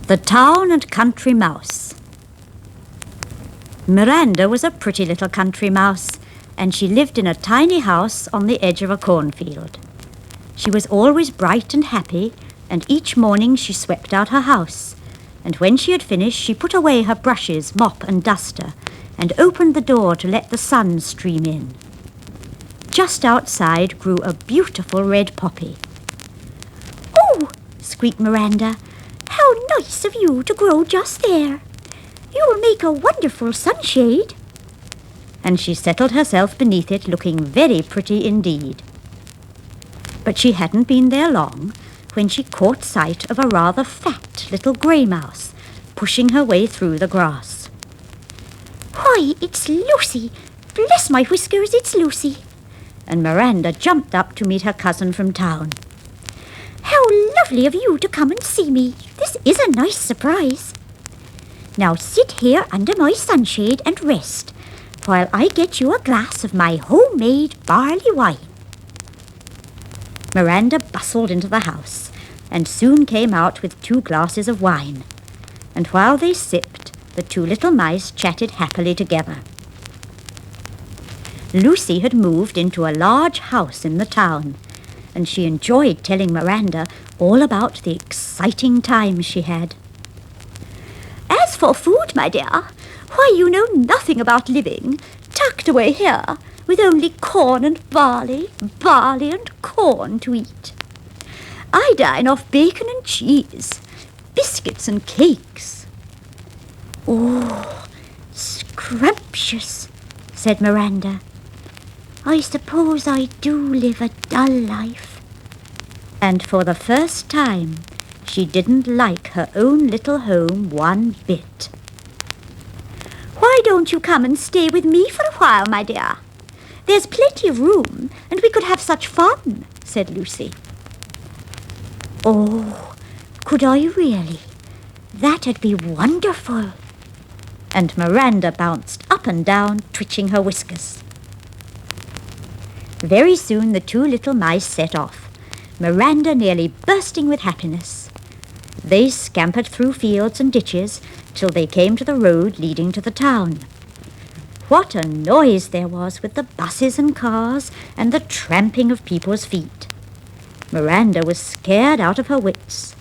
The Town and Country Mouse. Miranda was a pretty little country mouse, and she lived in a tiny house on the edge of a cornfield. She was always bright and happy, and each morning she swept out her house, and when she had finished she put away her brushes, mop and duster, and opened the door to let the sun stream in. Just outside grew a beautiful red poppy. "Oh," squeaked Miranda, "how nice of you to grow just there. You'll make a wonderful sunshade." And she settled herself beneath it, looking very pretty indeed. But she hadn't been there long when she caught sight of a rather fat little grey mouse pushing her way through the grass. "Why, it's Lucy! Bless my whiskers, it's Lucy!" And Miranda jumped up to meet her cousin from town. "How lovely of you to come and see me. This is a nice surprise. Now sit here under my sunshade and rest, while I get you a glass of my homemade barley wine." Miranda bustled into the house, and soon came out with 2 glasses of wine, and while they sipped, the 2 little mice chatted happily together. Lucy had moved into a large house in the town, and she enjoyed telling Miranda all about the exciting times she had. "As for food, my dear, why, you know nothing about living, tucked away here, with only corn and barley and corn to eat. I dine off bacon and cheese, biscuits and cakes." "Oh, scrumptious," said Miranda. "I suppose I do live a dull life." And for the first time, she didn't like her own little home one bit. "Why don't you come and stay with me for a while, my dear? There's plenty of room, and we could have such fun," said Lucy. "Oh, could I really? That'd be wonderful." And Miranda bounced up and down, twitching her whiskers. Very soon the 2 little mice set off, Miranda nearly bursting with happiness. They scampered through fields and ditches till they came to the road leading to the town. What a noise there was with the buses and cars and the tramping of people's feet. Miranda was scared out of her wits,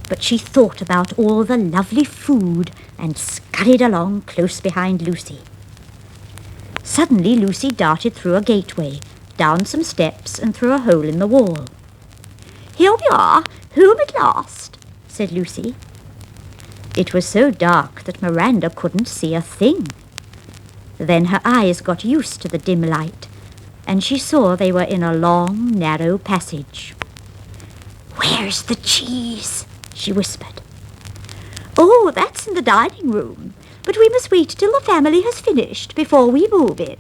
but she thought about all the lovely food and scurried along close behind Lucy. Suddenly Lucy darted through a gateway, down some steps and through a hole in the wall. "Here we are, home at last," said Lucy. It was so dark that Miranda couldn't see a thing. Then her eyes got used to the dim light, and she saw they were in a long, narrow passage. "Where's the cheese?" she whispered. "Oh, that's in the dining room, but we must wait till the family has finished before we move in."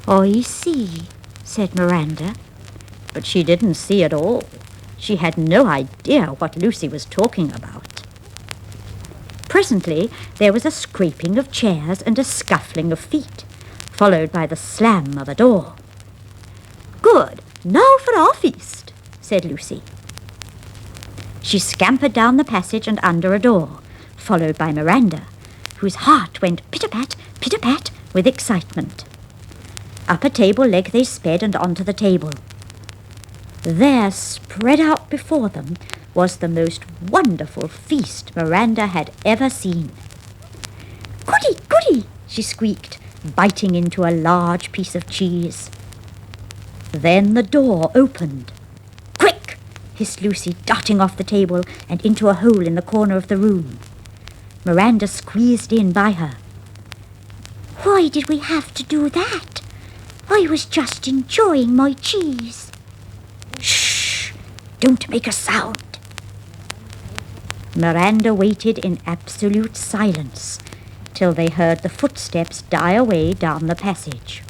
"I see," said Miranda, but she didn't see at all. She had no idea what Lucy was talking about. Presently there was a scraping of chairs and a scuffling of feet, followed by the slam of a door. "Good, now for our feast," said Lucy. She scampered down the passage and under a door, followed by Miranda, whose heart went pit-a-pat, pit-a-pat with excitement. Up a table leg they sped and onto the table. There, spread out before them, was the most wonderful feast Miranda had ever seen. "Goody, goody," she squeaked, biting into a large piece of cheese. Then the door opened. "Quick!" hissed Lucy, darting off the table and into a hole in the corner of the room. Miranda squeezed in by her. "Why did we have to do that? I was just enjoying my cheese." "Shh! Don't make a sound." Miranda waited in absolute silence till they heard the footsteps die away down the passage.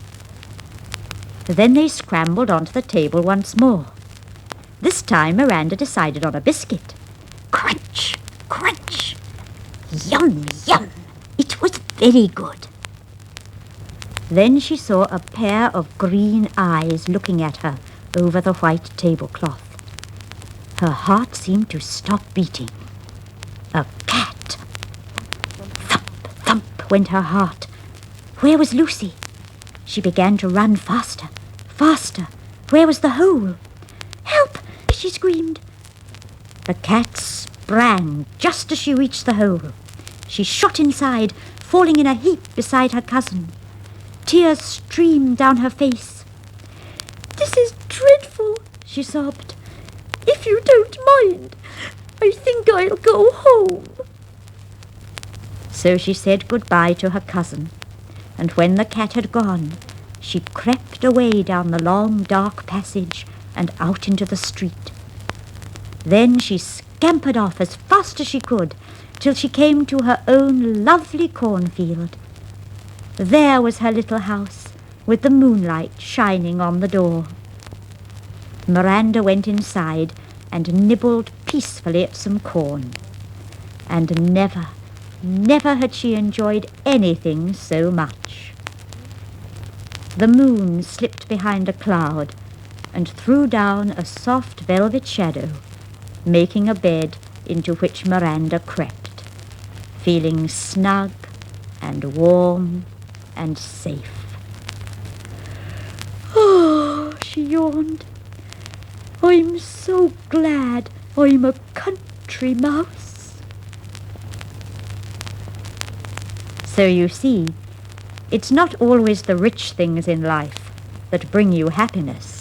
Then they scrambled onto the table once more. This time Miranda decided on a biscuit. Crunch! Crunch! Yum! Yum! It was very good. Then she saw a pair of green eyes looking at her over the white tablecloth. Her heart seemed to stop beating. went her heart. Where was Lucy? She began to run faster, faster. Where was the hole? "Help!" she screamed. The cat sprang just as she reached the hole. She shot inside, falling in a heap beside her cousin. Tears streamed down her face. "This is dreadful," she sobbed. "If you don't mind, I think I'll go home." So she said goodbye to her cousin, and when the cat had gone, she crept away down the long dark passage and out into the street. Then she scampered off as fast as she could till she came to her own lovely cornfield. There was her little house, with the moonlight shining on the door. Miranda went inside and nibbled peacefully at some corn. And never, never had she enjoyed anything so much. The moon slipped behind a cloud and threw down a soft velvet shadow, making a bed into which Miranda crept, feeling snug and warm and safe. "Oh," she yawned, "I'm so glad I'm a country mouse." So you see, it's not always the rich things in life that bring you happiness.